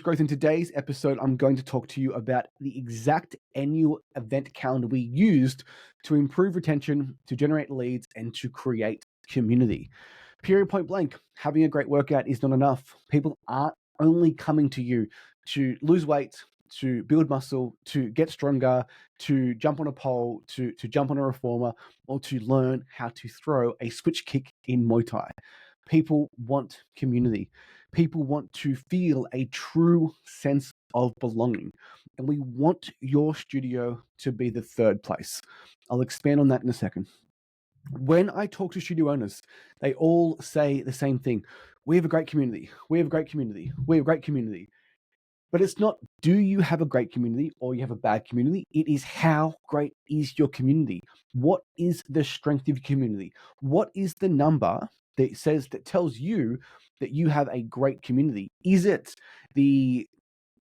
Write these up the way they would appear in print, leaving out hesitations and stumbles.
Growth. In today's episode, I'm going to talk to you about the exact annual event calendar we used to improve retention, to generate leads, and to create community. Period, point blank, having a great workout is not enough. People aren't only coming to you to lose weight, to build muscle, to get stronger, to jump on a pole, to jump on a reformer, or to learn how to throw a switch kick in Muay Thai. People want community. People want to feel a true sense of belonging. And we want your studio to be the third place. I'll expand on that in a second. When I talk to studio owners, they all say the same thing. We have a great community. We have a great community. We have a great community. But it's not, do you have a great community or you have a bad community? It is, how great is your community? What is the strength of your community? What is the number that tells you that you have a great community? Is it the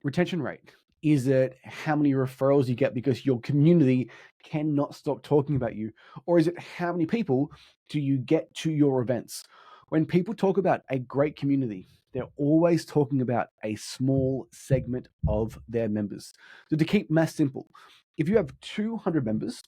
retention rate? Is it how many referrals you get because your community cannot stop talking about you? Or is it how many people do you get to your events? When people talk about a great community, they're always talking about a small segment of their members. So to keep math simple, if you have 200 members,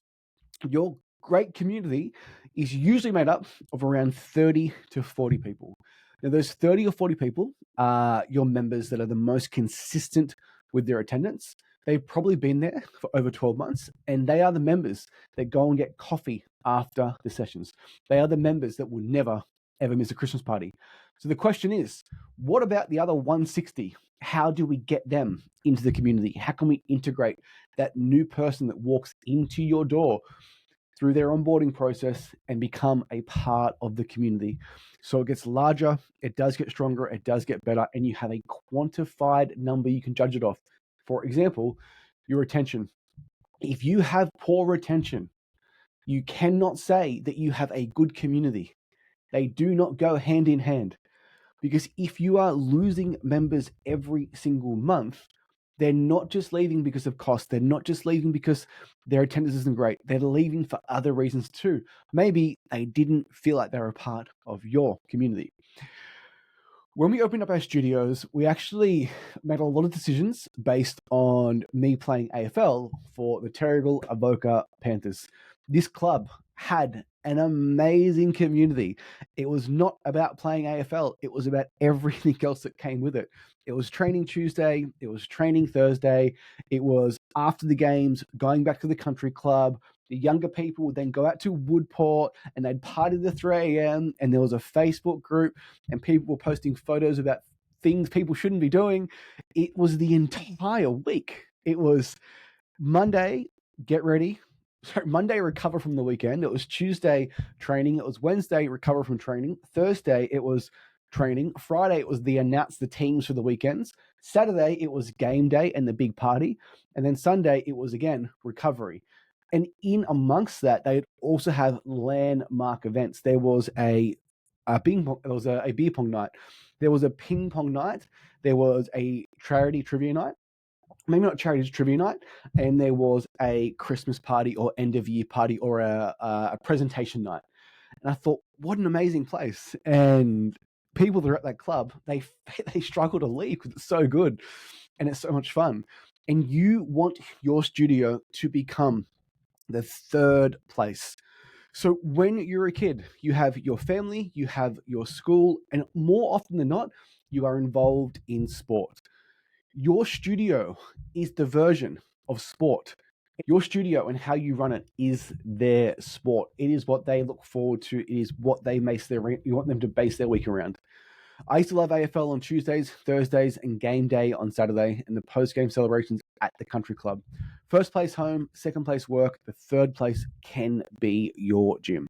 your great community is usually made up of around 30 to 40 people. Now, those 30 or 40 people are your members that are the most consistent with their attendance. They've probably been there for over 12 months, and they are the members that go and get coffee after the sessions. They are the members that will never, ever miss a Christmas party. So the question is, what about the other 160? How do we get them into the community? How can we integrate that new person that walks into your door through their onboarding process and become a part of the community? So it gets larger, it does get stronger, it does get better, and you have a quantified number you can judge it off. For example, your retention. If you have poor retention, you cannot say that you have a good community. They do not go hand in hand. Because if you are losing members every single month, they're not just leaving because of cost. They're not just leaving because their attendance isn't great. They're leaving for other reasons too. Maybe they didn't feel like they were a part of your community. When we opened up our studios, we actually made a lot of decisions based on me playing AFL for the Terrigal Avoca Panthers. This club had an amazing community. It was not about playing AFL. It was about everything else that came with it. It was training Tuesday. It was training Thursday. It was after the games, going back to the country club. The younger people would then go out to Woodport and they'd party to 3 a.m. And there was a Facebook group and people were posting photos about things people shouldn't be doing. It was the entire week. It was Monday, get ready. Sorry, Monday, recover from the weekend. It was Tuesday, training. It was Wednesday, recover from training. Thursday, it was training. Friday, it was announce the teams for the weekends. Saturday, it was game day and the big party. And then Sunday, it was again recovery. And in amongst that, they'd also have landmark events. There was a beer pong night. There was a ping pong night. There was a charity trivia night. Maybe not charity trivia night. And there was a Christmas party or end of year party or a presentation night. And I thought, what an amazing place. And people that are at that club, they struggle to leave because it's so good and it's so much fun. And you want your studio to become the third place. So when you're a kid, you have your family, you have your school, and more often than not, you are involved in sport. Your studio is the version of sport. Your studio and how you run it is their sport. It is what they look forward to. It is what you want them to base their week around. I used to love AFL on Tuesdays, Thursdays, and game day on Saturday, and the post-game celebrations at the country club. First place home, second place work, the third place can be your gym.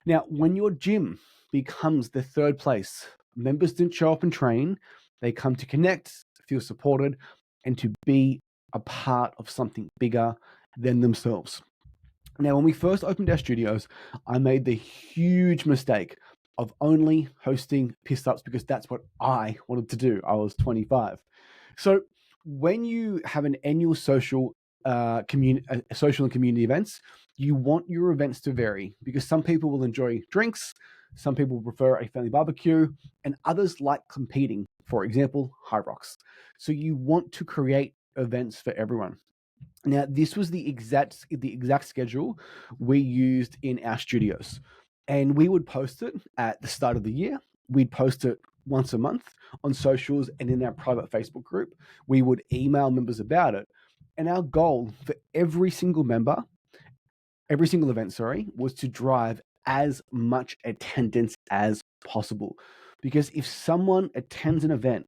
Now, when your gym becomes the third place, members didn't show up and train. They come to connect, feel supported, and to be a part of something bigger than themselves. Now, when we first opened our studios, I made the huge mistake of only hosting piss ups because that's what I wanted to do. I was 25. So when you have an annual social and community events, you want your events to vary because some people will enjoy drinks, some people prefer a family barbecue, and others like competing for example, High Rocks. So you want to create events for everyone. Now, this was the exact schedule we used in our studios, and we would post it at the start of the year. We'd post it once a month on socials and in our private Facebook group. We would email members about it, and our goal for every single event, was to drive as much attendance as possible. Because if someone attends an event,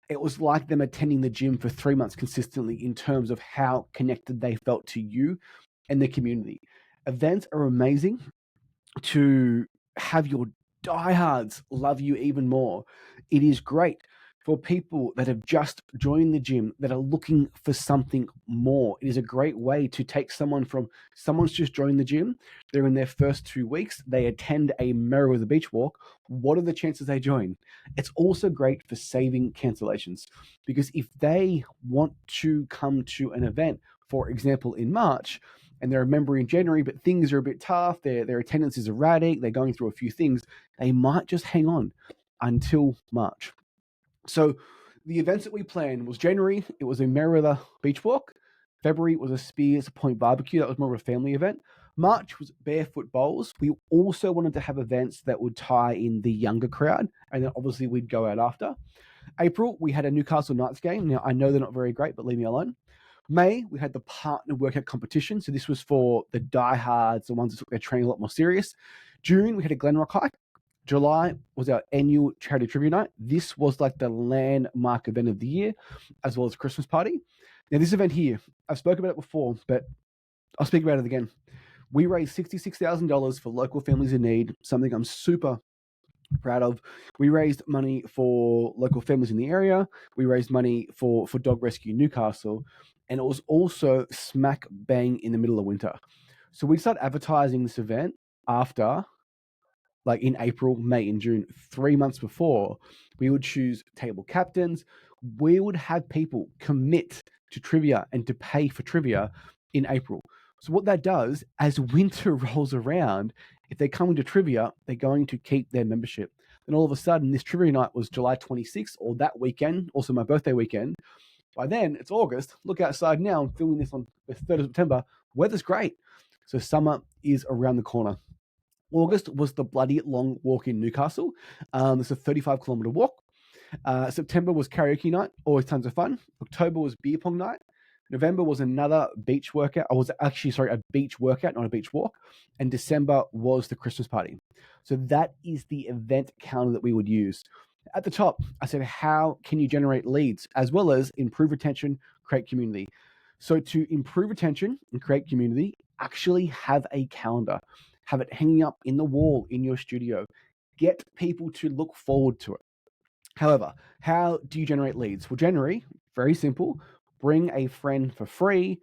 it was like them attending the gym for 3 months consistently in terms of how connected they felt to you and the community. Events are amazing to have your diehards love you even more. It is great for people that have just joined the gym that are looking for something more. It is a great way to take someone's just joined the gym, they're in their first 2 weeks, they attend a Merriweather Beach Walk. What are the chances they join? It's also great for saving cancellations, because if they want to come to an event, for example, in March, and they're a member in January, but things are a bit tough, their attendance is erratic, they're going through a few things, they might just hang on until March. So the events that we planned was January, it was a Merriweather Beach Walk. February was a Spears Point barbecue. That was more of a family event. March was Barefoot Bowls. We also wanted to have events that would tie in the younger crowd, and then obviously we'd go out after. April, we had a Newcastle Knights game. Now, I know they're not very great, but leave me alone. May, we had the partner workout competition. So this was for the diehards, the ones that took their training a lot more serious. June, we had a Glenrock hike. July was our annual charity trivia night. This was like the landmark event of the year, as well as a Christmas party. Now, this event here, I've spoken about it before, but I'll speak about it again. We raised $66,000 for local families in need, something I'm super proud of. We raised money for local families in the area. We raised money for Dog Rescue Newcastle, and it was also smack bang in the middle of winter. So we started advertising this event after, like in April, May, and June, 3 months before. We would choose table captains. We would have people commit to trivia and to pay for trivia in April. So what that does, as winter rolls around, if they come into trivia, they're going to keep their membership. Then all of a sudden, this trivia night was July 26th, or that weekend, also my birthday weekend. By then, it's August. Look outside now. I'm filming this on the 3rd of September. Weather's great. So summer is around the corner. August was the Bloody Long Walk in Newcastle. It's a 35-kilometer walk. September was karaoke night, always tons of fun. October was beer pong night. November was another beach workout. A beach workout, not a beach walk. And December was the Christmas party. So that is the event calendar that we would use. At the top, I said, how can you generate leads as well as improve retention, create community? So to improve retention and create community, actually have a calendar. Have it hanging up in the wall in your studio. Get people to look forward to it. However, how do you generate leads? Well, January, very simple. Bring a friend for free.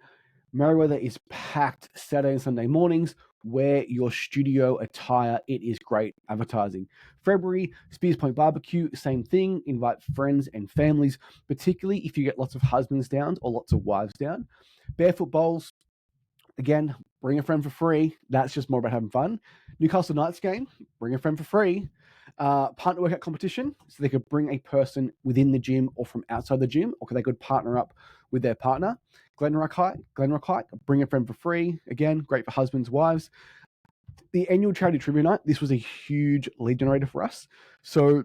Merriweather is packed Saturday and Sunday mornings. Wear your studio attire. It is great advertising. February, Spears Point Barbecue, same thing. Invite friends and families, particularly if you get lots of husbands down or lots of wives down. Barefoot Bowls, again, bring a friend for free. That's just more about having fun. Newcastle Knights game, bring a friend for free. Partner workout competition, so they could bring a person within the gym or from outside the gym, or they could partner up with their partner. Glenrock hike, bring a friend for free. Again, great for husbands, wives. The annual charity trivia night, this was a huge lead generator for us. So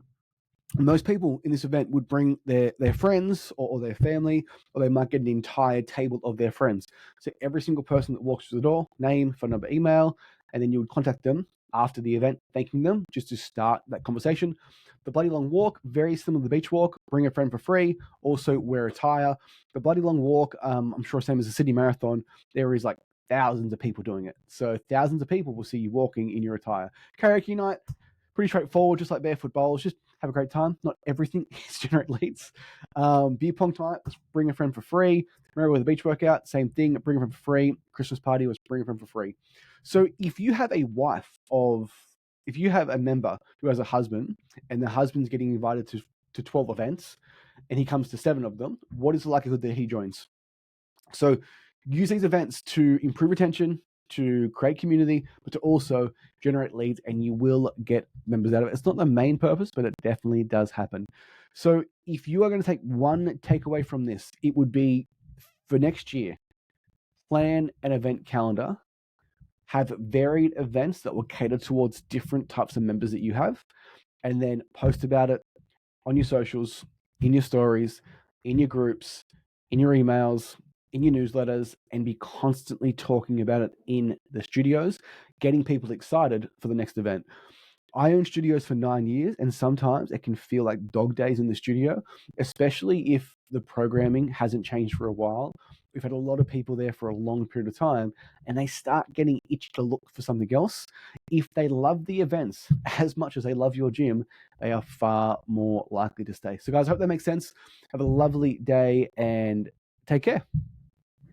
most people in this event would bring their friends or their family, or they might get an entire table of their friends. So every single person that walks through the door, name, phone number, email, and then you would contact them after the event, thanking them just to start that conversation. The Bloody Long Walk, very similar to the beach walk, bring a friend for free, also wear attire. The Bloody Long Walk, I'm sure same as the Sydney Marathon, there is like thousands of people doing it. So thousands of people will see you walking in your attire. Karaoke night, pretty straightforward, just like Barefoot Bowls, just have a great time. Not everything is generate leads. Beer pong night, bring a friend for free. Remember with the beach workout, same thing, bring a friend for free. Christmas party was bring a friend for free. So if you have a member who has a husband and the husband's getting invited to 12 events and he comes to 7 of them, what is the likelihood that he joins? So use these events to improve retention, to create community, but to also generate leads, and you will get members out of it. It's not the main purpose, but it definitely does happen. So if you are going to take one takeaway from this, it would be for next year, plan an event calendar, have varied events that will cater towards different types of members that you have, and then post about it on your socials, in your stories, in your groups, in your emails, in your newsletters, and be constantly talking about it in the studios, getting people excited for the next event. I own studios for 9 years, and sometimes it can feel like dog days in the studio, especially if the programming hasn't changed for a while. We've had a lot of people there for a long period of time, and they start getting itchy to look for something else. If they love the events as much as they love your gym, they are far more likely to stay. So, guys, I hope that makes sense. Have a lovely day and take care.